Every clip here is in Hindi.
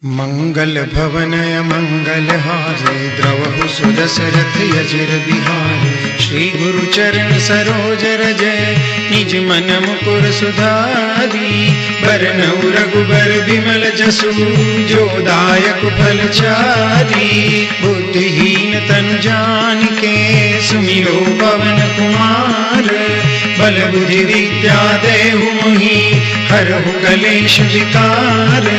मंगल भवनय मंगलहारे द्रवहु सुदशरथ यजिर बिहारे। श्री गुरु चरण सरोज रजय निज मन मुकुर सुधारी। बरनउँ रघुबर बिमल जसु जो दायक फल चारी। बुद्धिहीन तनु जानिके सुमिरो पवन कुमार। बल बुद्धि विद्या देहु मोहि हरहु कलेश विकार।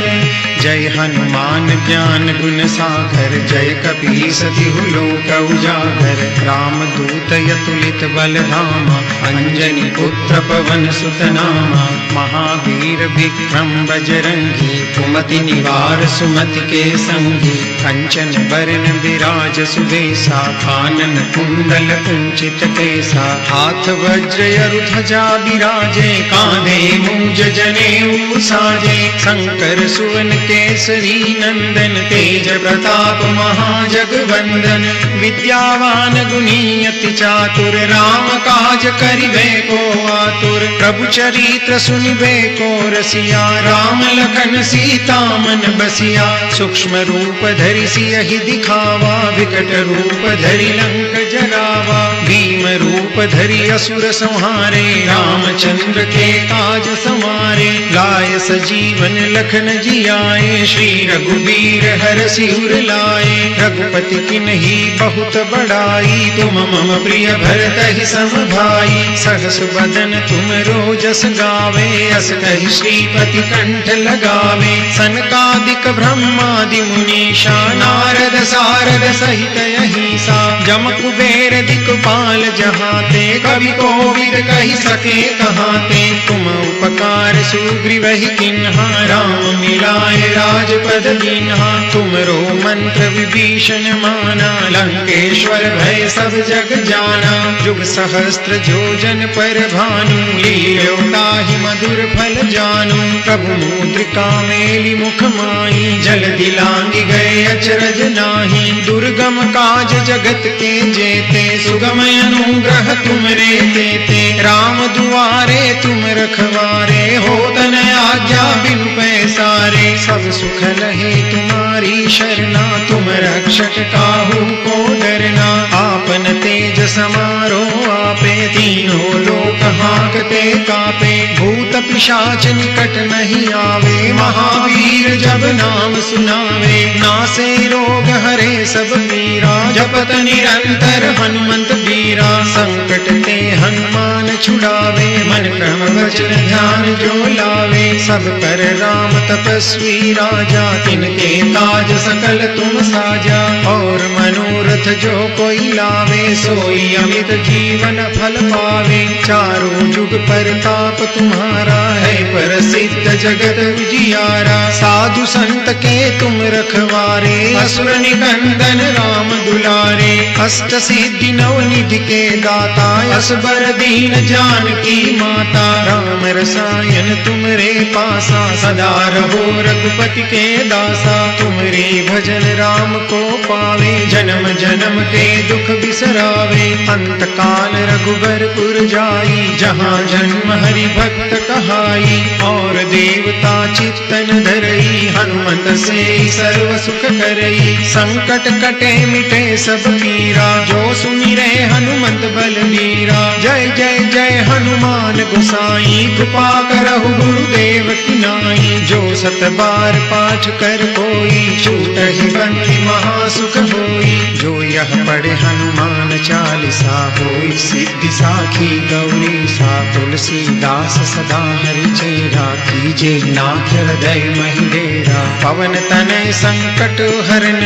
जय हनुमान ज्ञान गुण सागर जय कपीस तिहु लोक उजागर। राम दूत अतुलित बल धामा अंजनी पुत्र पवन सुत नामा। महावीर विक्रम बजरंगी कुमति निवार सुमति के संगी। कंचन बरन विराज सुबेसा कानन कुंडल कुंचित केसा। हाथ वज्र ध्वजा बिराजे कांधे मूंज जनेऊ साजे। शंकर सुवन केसरी नंदन तेज प्रताप महाजगवंदन। विद्यावान गुणी अति चातुर राम काज करिबे को आतुर। प्रभु चरित्र सुनिबे को रसिया राम लखन सीता मन बसिया। सूक्ष्म रूप धरि सियहि दिखावा विकट रूप धरि लंक जरावा। भीम रूप धरि असुर संहारे रामचंद्र के काज समारे। लाय सजीवन लखन जियाए श्री रघुबीर हरषि उर लाए। रघुपति किन्ही बहुत बड़ाई तुम मम प्रिय भरतहि सम भाई। सहस बदन तुम रोजस गावे अस कहि श्रीपति कंठ लगावे। सनकादिक ब्रह्मादि मुनीषा नारद सारद सहित अहिसा। जम कुबेर दिक्पाल जहाते कवि कोविद कहि सके कहाते। तुम उपकार सुग्रीवहि किन्हा राम मिलाए राजपद दीन्हा। तुमरो मंत्र विभीषण माना लंकेश्वर भय सब जग जाना। जुग सहस्त्र जोजन पर भानु लील्यो ताहि मधुर फल जानू। प्रभु मुद्रिका मेलि मुख माहि जल दिलांगी गए अचरज नाही। दुर्गम काज जगत के जेते सुगम अनुग्रह तुमरे तेते। राम दुआरे तुम रखवारे होत न आज्ञा बिनु पैसारे। सब सुख लहे तुम्हारी शरणा तुम रक्षक काहू को डरना। आपन तेज समारो आपे तीनों लोक हांकते कापे। भूत पिशाच निकट नहीं आवे महावीर जब नाम सुनावे। नासे रोग हरे सब पीरा जपत निरंतर हनुमंत बीरा। संकट ते हनुमान छुड़ावे मन क्रम वचन ध्यान जो लावे। सब पर राम तपस्वी राजा तिनके काज सकल तुम साजा। और मनोरथ जो कोई लावे सोई अमित जीवन फल पावे। चारों जुग परताप तुम्हारा है प्रसिद्ध जगत उजियारा। साधु संत के तुम रखवारे असुर निकंदन राम दुलारे। अष्ट सिद्धि नव निधि के दाता असबर दीन जानकी माता। राम रसायन तुमरे पासा सदा रहो रघुपति के दासा। तुमरे भजन राम को पावे जन्म जन्म के दुख बिसरावे। अंत काल रघुबरपुर जाई जहाँ जन्म हरि भक्त कहाई। और देवता चित्तन धरई हनुमत से सर्व सुख करई। संकट कटे मिटे सब पीरा जो सुमिरे हनुमत बलबीरा। जय जय जय हनुमान गोसाई कृपा करहु गुरुदेव की नाई। जो सत बार पाठ कर कोई छूटहि बंदी महासुख होई। जो यह पढ़े हनुमान चालीसा होई सिद्धि साखी गौरी सा। तुलसीदास सदा हरि चेरा कीजे नाथ हृदय महि डेरा। पवन तनय संकट हरन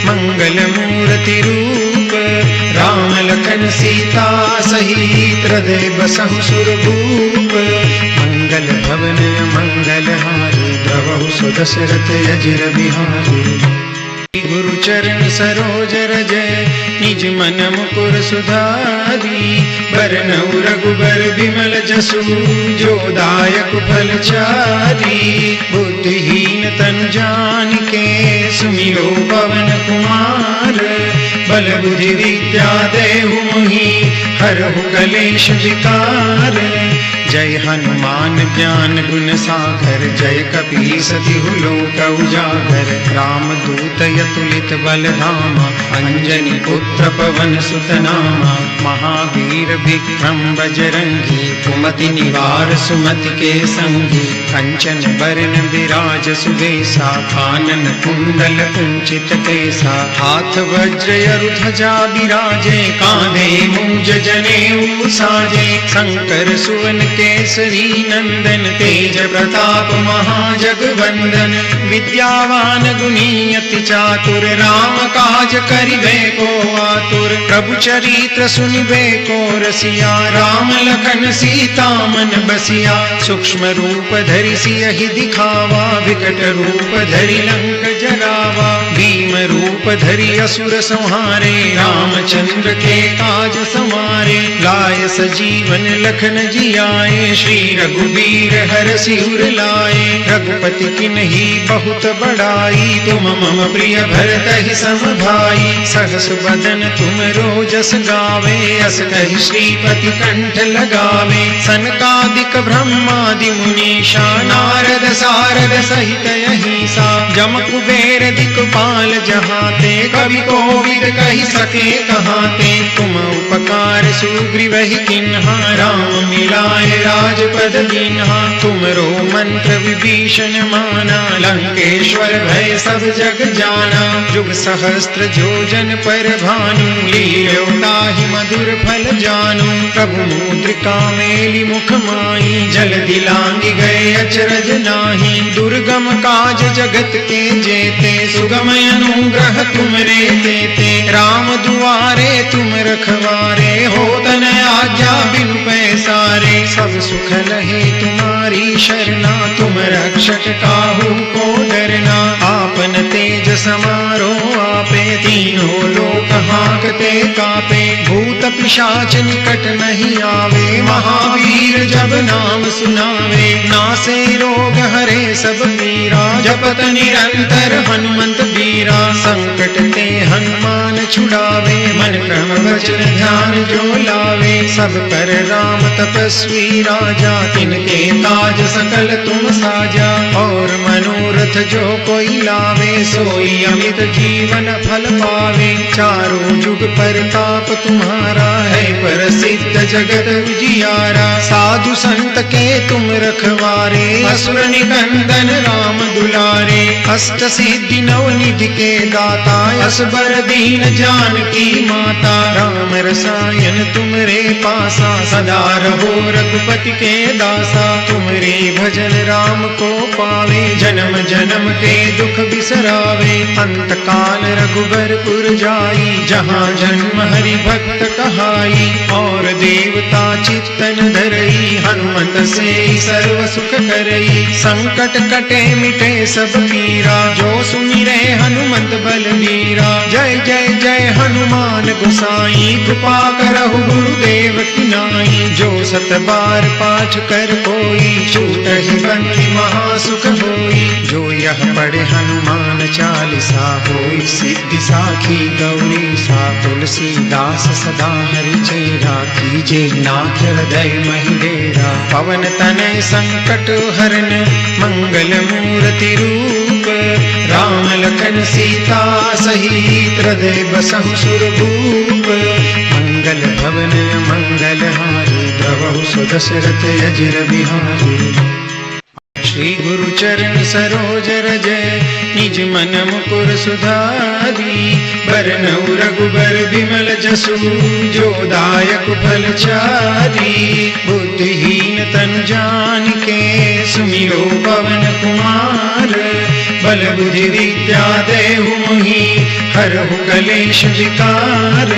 मंगल मूर्ति रूप। राम लखन सीता सहित हृदय बसहु सुरभूप। मंगल भवन मंगल हारी द्रवहु सुदशरथ यजिर बिहारी। गुरु चरण सरोज रजय निज मन मुकुर सुधारी। बरनउँ रघुबर बिमल जसु जो दायक फल चारी। बुद्धिहीन तनु जानिके सुमिरो पवन कुमार। बल बुद्धि विद्या देहु मोहि हरहु कलेश विकार। जय हनुमान ज्ञान गुण सागर, जय कपीस तिहु लोक उजागर। राम दूत अतुलित बल धामा, अंजनी पुत्र पवन सुत नामा। महावीर विक्रम बजरंगी, कुमति निवार सुमति के संगी। कंचन बरन विराज सुबेसा, कानन कुंडल कुंचित केसा। हाथ वज्र अरु ध्वजा बिराजे, कांधे मूंज जनेऊ साजे। शंकर सुवन केसरी नंदन, तेज प्रताप महाजगवंदन। विद्यावान गुणी अति चातुर, राम काज करिबे को आतुर। प्रभु चरित्र सुनिबे को रसिया, राम लखन सीता मन बसिया। सूक्ष्म रूप धरि सियहि दिखावा, विकट रूप धरि लंक जरावा। भीम रूप धरि असुर संहारे, रामचंद्र के काज समारे। लाय सजीवन लखन जियाए, श्री रघुबीर हरषि उर लाए। रघुपति किन्ही बहुत बड़ाई, तुम मम प्रिय भरतहि सम भाई। सहस बदन तुम रोजस गावे, अस कहि श्रीपति कंठ लगावे। सनकादिक ब्रह्मादि मुनीषा, नारद सारद सहित अहिंसा। जम कुबेर दिक्पाल जहाते, कवि कोविद कहि सके कहाते। तुम उपकार सुग्रीवहि किन्हा, राम मिलाए राजपद दीन्हा। तुमरो मंत्र विभीषण माना, लंकेश्वर भय सब जग जाना। जुग सहस्त्र जोजन पर भानु, लील्यो ताहि मधुर फल जानू। प्रभु मुद्रिका मेलि मुख माई, जल दिलांगी गए अचरज नाही। दुर्गम काज जगत के जेते, सुगम अनुग्रह तुमरे तेते। राम दुआरे तुम रखवारे, होत न आज्ञा बिनु पैसारे। सब सुख लहे तुम्हारी शरणा, तुम रक्षक काहू को डरना। आपन तेज समारो आपे, तीनों लोक हांकते कापे। भूत पिशाच निकट नहीं आवे, महावीर जब नाम सुनावे। नासे रोग हरे सब पीरा, जपत निरंतर हनुमंत बीरा। संकट ते हनुमान छुड़ावे, मन क्रम वचन ध्यान जो लावे। सब पर राम तपस्वी राजा, तिनके काज सकल तुम साजा। और मनोरथ जो कोई लावे, सोई अमित जीवन फल पावे। चारों जुग परताप तुम्हारा है, प्रसिद्ध जगत उजियारा। साधु संत के तुम रखवारे, असुर निकंदन राम दुलारे। अष्ट सिद्धि नव निधि के दाता, असबर दीन जानकी माता। राम रसायन तुमरे पासा, सदा रहो रघुपति के दासा। तुमरे भजन राम को पावे, जन्म जन्म के दुख बिसरावे। अंत काल रघुबरपुर जाई, जहाँ जन्म हरि भक्त कहाई। और देवता चित्तन धरई, हनुमत से सर्व सुख करई। संकट कटे मिटे सब पीरा, जो सुमिरे हनुमंत बलबीरा। जय जय जय हनुमान गोसाई, कृपा करहु गुरुदेव की नाई। जो सत बार पाठ कर कोई, छूटहि बंदी महासुख होई। जो यह पढ़े हनुमान चालीसा, होई सिद्धि साखी गौरी सा। तुलसीदास सदा हरि चेरा, कीजे नाथ हृदय महि डेरा। पवन तनय संकट हरन, मंगल मूर्ति रूप। राम लखन सीता सहित, हृदय बसहु सुरभूप। मंगल भवन मंगल हारी, द्रवहु सुदशरथ अजिर बिहारी। श्री गुरु चरण सरोज रज, निज मन मुकुर सुधारी। बरनउँ रघुबर बिमल जसु, जो दायक फल चारी। बुद्धिहीन तनु जानिके, सुमिरो पवन कुमार। बल बुद्धि विद्या देहु मोहि, हरहु कलेश विकार।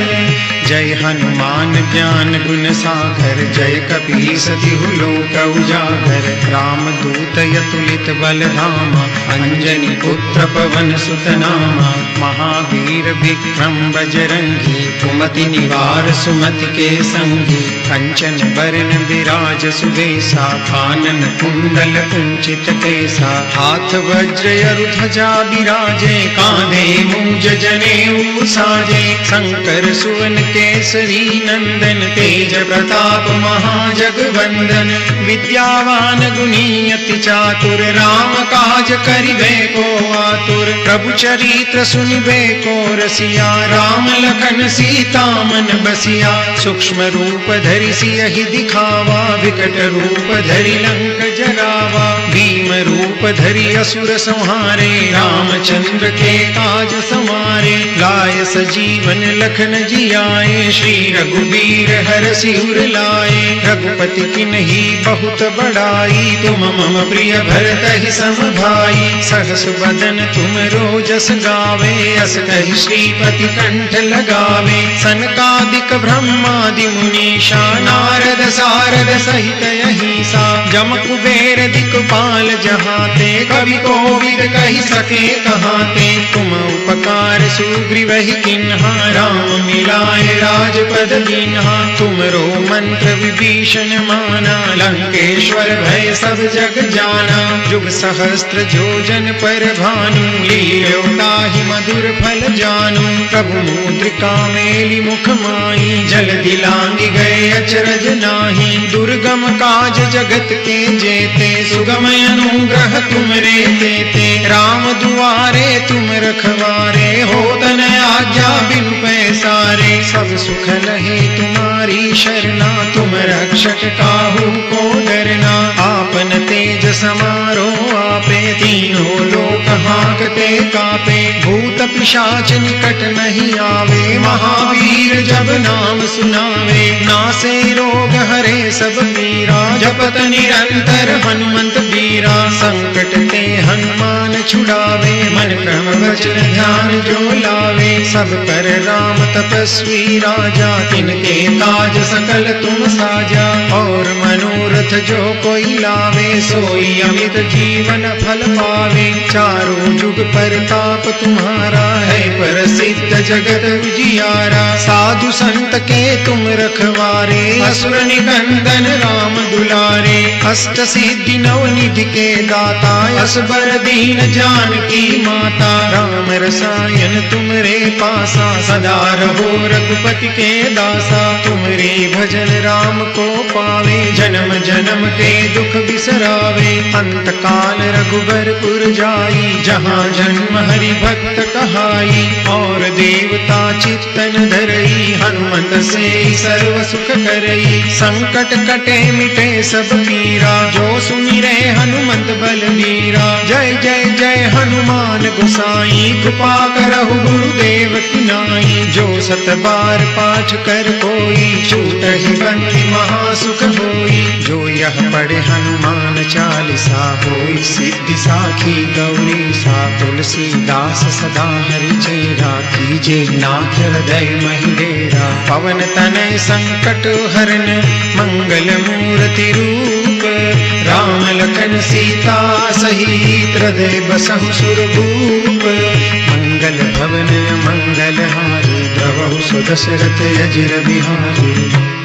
जय हनुमान ज्ञान गुण सागर, जय कपीस तिहु लोक उजागर। राम दूत अतुलित बल धामा, अंजनी पुत्र पवन सुत नामा, महावीर विक्रम बजरंगी, कुमति निवार सुमति के संगी, कंचन बरन विराज सुबेसा, कानन कुंडल कुंचित केसा, हाथ वज्र अरु ध्वजा विराजे, कांधे मूंज जनेऊ साजे, शंकर सुवन केसरी नंदन, तेज प्रताप महाजगवंदन, विद्यावान गुणी अति चातुर, राम काज करिबे को आतुर, प्रभु चरित्र सुनिबे को रसिया, राम लखन सीता मन बसिया, सूक्ष्म रूप धरि सियहि दिखावा, विकट रूप धरि लंक जरावा, भीम रूप धरि असुर संहारे, रामचंद्र के काज समारे, लाय सजीवन लखन जियाए, श्री रघुबीर हरषि उर लाए, रघुपति किन्ही बहुत बड़ाई, तुम मम प्रिय भरतहि सम भाई, सहस बदन तुम रोजस गावे, अस कहि श्रीपति कंठ लगावे, सनकादिक ब्रह्मादि मुनीषा, नारद सारद सहित अहिंसा, जम कुबेर दिक्पाल जहाते, कवि कोविद कहि सके कहाते, तुम उपकार सुग्रीवहि किन्हा, राम मिलाए राजपद दीन्हा, तुमरो मंत्र विभीषण माना, लंकेश्वर भय सब जग जाना, जुग सहस्त्र जोजन पर भानु, लील्यो ताहि मधुर फल जानू, प्रभु मुद्रिका मेलि मुख माही, जल दिलांगी गए अचरज नाही, दुर्गम काज जगत के जेते, सुगम अनुग्रह तुमरे तेते, राम दुआरे तुम रखवारे, होत न आज्ञा बिनु पैसारे, सब सुख लहे तुम्हारी शरणा, तुम रक्षक काहू को डरना, आपन तेज समारो आपे, तीनों लोक हांकते कापे, भूत पिशाच निकट नहीं आवे, महावीर जब नाम सुनावे, नासे रोग हरे सब पीरा, जपत निरंतर हनुमंत बीरा, संकट ते हनुमान छुड़ावे, मन क्रम वचन ध्यान जो लावे, सब पर राम तपस्वी राजा, तिनके काज सकल तुम साजा, और मनोरथ जो कोई लावे, सोई अमित जीवन फल पावे, चारों जुग परताप तुम्हारा है, प्रसिद्ध जगत उजियारा, साधु संत के तुम रखवारे, असुर निकंदन राम दुलारे, अष्ट सिद्धि नवनिधि के दाता, असबर दीन जानकी माता, राम रसायन तुमरे पासा, सदा रहो रघुपति के दासा, तुमरे भजन राम को पावे, जन्म जन्म के दुख बिसरावे, अंत काल रघुबरपुर जाई, जहाँ जन्म हरि भक्त कहाई, और देवता चित्तन धरई, हनुमंत से सर्व सुख करई, संकट कटे मिटे सब पीरा, जो सुमिरे हनुमंत बलबीरा, जय जय जय हनुमान गोसाई, कृपा करहु गुरुदेव की नाई, जो सत बार पाठ कर कोई, छूटहि बंदी महासुख होई, जो यह पढ़े हनुमान चालीसा, होई सिद्धि साखी गौरी सा, तुलसीदास सदा हरि चेरा, कीजे नाथ हृदय महि डेरा, पवन तनय संकट हरन, मंगल मूर्ति रूप, राम लखन सीता सहित हृदय बसहु सुरभूप, मंगल भवन मंगल हारी, द्रवहु सुदशरथ अजिर बिहारी।